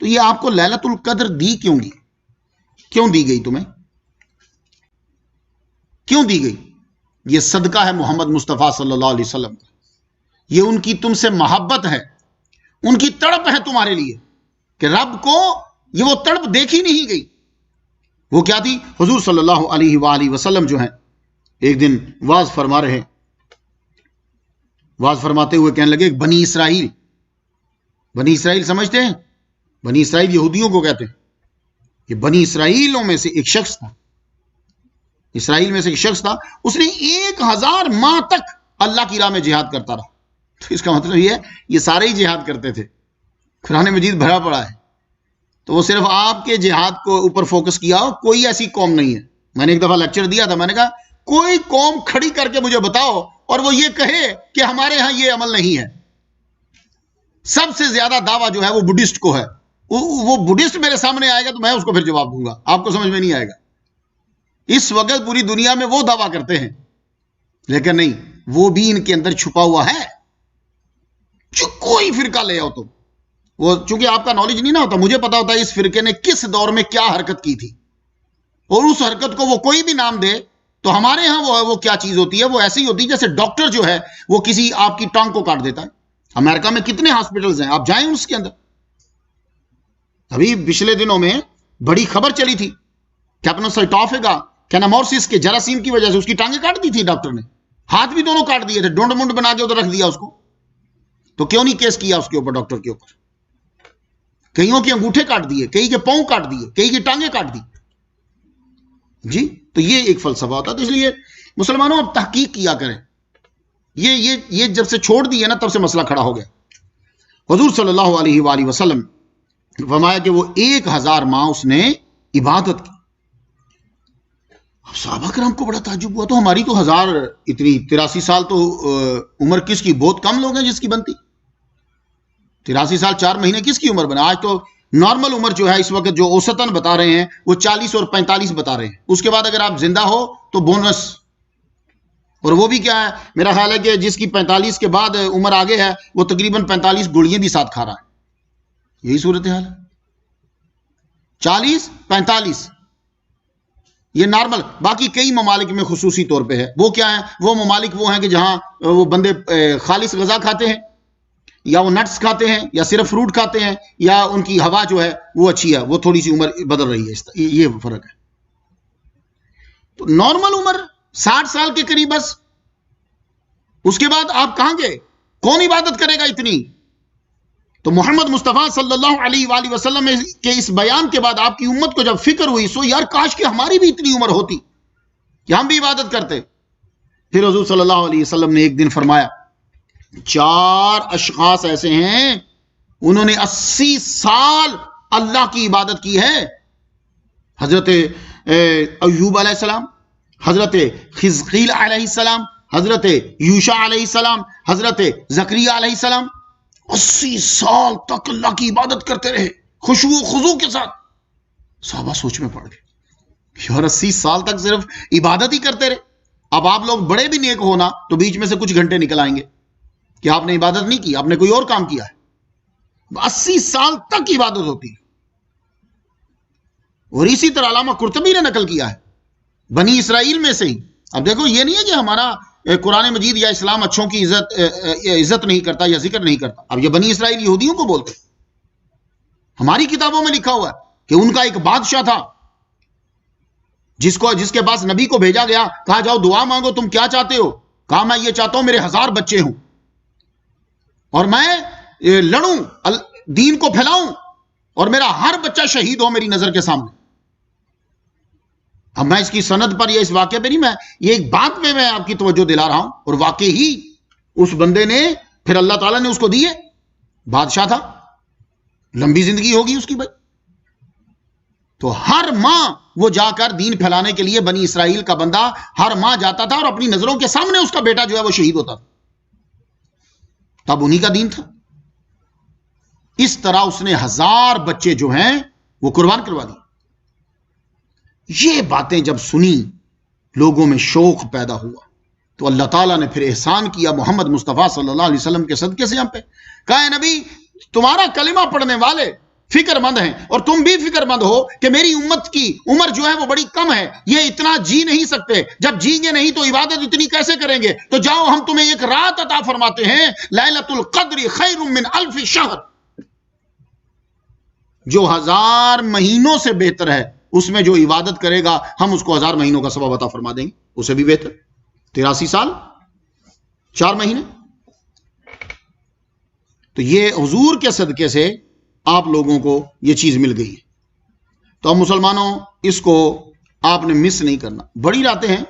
تو یہ آپ کو لیلۃ القدر دی کیوں گی؟ کیوں دی گئی تمہیں؟ کیوں دی گئی؟ یہ صدقہ ہے محمد مصطفیٰ صلی اللہ علیہ وسلم کا، یہ ان کی تم سے محبت ہے، ان کی تڑپ ہے تمہارے لیے کہ رب کو یہ وہ تڑپ دیکھی نہیں گئی۔ وہ کیا تھی؟ حضور صلی اللہ علیہ وآلہ وسلم جو ہیں ایک دن واز فرما رہے، واز فرماتے ہوئے کہنے لگے بنی اسرائیل، بنی اسرائیل سمجھتے ہیں؟ بنی اسرائیل یہودیوں کو کہتے ہیں۔ یہ بنی اسرائیلوں میں سے ایک شخص تھا، اسرائیل میں سے ایک شخص تھا، اس نے 1000 ماہ تک اللہ کی راہ میں جہاد کرتا رہا۔ تو اس کا مطلب یہ ہے یہ سارے ہی جہاد کرتے تھے، قرآن مجید بھرا پڑا ہے۔ تو وہ صرف آپ کے جہاد کو اوپر فوکس کیا ہو، کوئی ایسی قوم نہیں ہے۔ میں نے ایک دفعہ لیکچر دیا تھا، میں نے کہا کوئی قوم کھڑی کر کے مجھے بتاؤ اور وہ یہ کہے کہ ہمارے ہاں یہ عمل نہیں ہے۔ سب سے زیادہ دعویٰ جو ہے وہ بدھسٹ کو ہے، وہ بدھسٹ میرے سامنے آئے گا تو میں اس کو پھر جواب دوں گا، آپ کو سمجھ میں نہیں آئے گا۔ اس وقت پوری دنیا میں وہ دعویٰ کرتے ہیں، لیکن نہیں، وہ بھی ان کے اندر چھپا ہوا ہے۔ جو کوئی فرقہ لے آؤ تم، وہ چونکہ آپ کا نالج نہیں نہ ہوتا، مجھے پتا ہوتا ہے اس فرقے نے کس دور میں کیا حرکت کی تھی، اور اس حرکت کو وہ کوئی بھی نام دے تو ہمارے ہاں وہ کیا چیز ہوتی ہے، وہ ایسی ہوتی ہے جیسے ڈاکٹر جو ہے وہ کسی آپ کی ٹانگ کو کاٹ دیتا ہے۔ امریکہ میں کتنے ہاسپٹلز ہیں، آپ جائیں اس کے اندر۔ ابھی پچھلے دنوں میں بڑی خبر چلی تھی، کیپنوسائٹوفیگا کینامورسس کے جراثیم کی وجہ سے اس کی ٹانگیں کاٹ دی تھی ڈاکٹر نے، ہاتھ بھی دونوں کاٹ دیے تھے، ڈونڈ منڈ بنا کے ادھر رکھ دیا اس کو۔ تو کیوں نہیں کیس کیا اس کے اوپر، ڈاکٹر کے اوپر؟ کئیوں کے انگوٹھے کاٹ دیے، کئی کے پاؤں کاٹ دیے، کئی کی ٹانگیں کاٹ دی۔ جی تو یہ ایک فلسفہ ہوتا ہے۔ تو اس لیے مسلمانوں اب تحقیق کیا کریں، یہ جب سے چھوڑ دی ہے نا تب سے مسئلہ کھڑا ہو گیا۔ حضور صلی اللہ علیہ وآلہ وسلم فرمایا کہ وہ 1000 ماہ اس نے عبادت کی۔ اب صحابہ کرام کو بڑا تعجب ہوا، تو ہماری تو 83 سال تو عمر کس کی، بہت کم لوگ ہیں جس کی بنتی 83 سال 4 مہینے کس کی عمر بنا۔ آج تو نارمل عمر جو ہے اس وقت جو اوسطاً بتا رہے ہیں وہ 40 اور 45 بتا رہے ہیں، اس کے بعد اگر آپ زندہ ہو تو بونس، اور وہ بھی کیا ہے، میرا خیال ہے کہ جس کی 45 کے بعد عمر آگے ہے وہ تقریباً 45 گولیاں بھی ساتھ کھا رہا ہے۔ یہی صورتحال ہے، 40 45 یہ نارمل۔ باقی کئی ممالک میں خصوصی طور پہ ہے، وہ کیا ہیں، وہ ممالک وہ ہیں کہ جہاں وہ بندے خالص غذا کھاتے ہیں، یا وہ نٹس کھاتے ہیں، یا صرف فروٹ کھاتے ہیں، یا ان کی ہوا جو ہے وہ اچھی ہے، وہ تھوڑی سی عمر بدل رہی ہے، یہ فرق ہے۔ تو نارمل عمر 60 سال کے قریب بس، اس کے بعد آپ کہاں گئے، کون عبادت کرے گا اتنی؟ تو محمد مصطفیٰ صلی اللہ علیہ وآلہ وسلم کے اس بیان کے بعد آپ کی امت کو جب فکر ہوئی، سو یار کاش کہ ہماری بھی اتنی عمر ہوتی کہ ہم بھی عبادت کرتے۔ پھر حضور صلی اللہ علیہ وسلم نے ایک دن فرمایا 4 اشخاص ایسے ہیں انہوں نے 80 سال اللہ کی عبادت کی ہے، حضرت ایوب علیہ السلام، حضرت حزقیل علیہ السلام، حضرت یوشع علیہ السلام، حضرت زکریا علیہ السلام 80 سال تک اللہ کی عبادت کرتے رہے خشوع و خضوع کے ساتھ۔ صحابہ سوچ میں پڑ گئے، یار 80 سال تک صرف عبادت ہی کرتے رہے۔ اب آپ لوگ بڑے بھی نیک ہونا تو بیچ میں سے کچھ گھنٹے نکل آئیں گے کہ آپ نے عبادت نہیں کی، آپ نے کوئی اور کام کیا ہے۔ 80 سال تک عبادت ہوتی ہے، اور اسی طرح علامہ قرطبی نے نقل کیا ہے بنی اسرائیل میں سے ہی۔ اب دیکھو یہ نہیں ہے کہ ہمارا قرآن مجید یا اسلام اچھوں کی عزت نہیں کرتا یا ذکر نہیں کرتا، اب یہ بنی اسرائیل یہودیوں کو بولتے، ہماری کتابوں میں لکھا ہوا ہے کہ ان کا ایک بادشاہ تھا جس کے پاس نبی کو بھیجا گیا، کہا جاؤ دعا مانگو، تم کیا چاہتے ہو؟ کہا میں یہ چاہتا ہوں میرے 1000 بچے ہوں اور میں لڑوں، دین کو پھیلاؤں، اور میرا ہر بچہ شہید ہو میری نظر کے سامنے۔ اب میں اس کی سند پر یا اس واقعے پہ نہیں، میں یہ ایک بات پہ میں آپ کی توجہ دلا رہا ہوں، اور واقعی ہی اس بندے نے پھر اللہ تعالیٰ نے اس کو دیے، بادشاہ تھا، لمبی زندگی ہوگی اس کی بھائی۔ تو ہر ماہ وہ جا کر دین پھیلانے کے لیے بنی اسرائیل کا بندہ ہر ماہ جاتا تھا، اور اپنی نظروں کے سامنے اس کا بیٹا جو ہے وہ شہید ہوتا تھا، تب انہی کا دین تھا۔ اس طرح اس نے 1000 بچے جو ہیں وہ قربان کروا دی۔ یہ باتیں جب سنی لوگوں میں شوق پیدا ہوا، تو اللہ تعالیٰ نے پھر احسان کیا محمد مصطفیٰ صلی اللہ علیہ وسلم کے صدقے سے ہم پہ، کہا اے نبی تمہارا کلمہ پڑھنے والے فکر مند ہیں، اور تم بھی فکر مند ہو کہ میری امت کی عمر جو ہے وہ بڑی کم ہے، یہ اتنا جی نہیں سکتے، جب جیں گے نہیں تو عبادت اتنی کیسے کریں گے؟ تو جاؤ ہم تمہیں ایک رات عطا فرماتے ہیں، لیلۃ القدر خیر من الف شہر، جو 1000 مہینوں سے بہتر ہے، اس میں جو عبادت کرے گا ہم اس کو 1000 مہینوں کا ثواب عطا فرما دیں گے، اسے بھی بہتر 83 سال 4 مہینے۔ تو یہ حضور کے صدقے سے آپ لوگوں کو یہ چیز مل گئی ہے، تو اب مسلمانوں اس کو آپ نے مس نہیں کرنا۔ بڑی راتیں ہیں،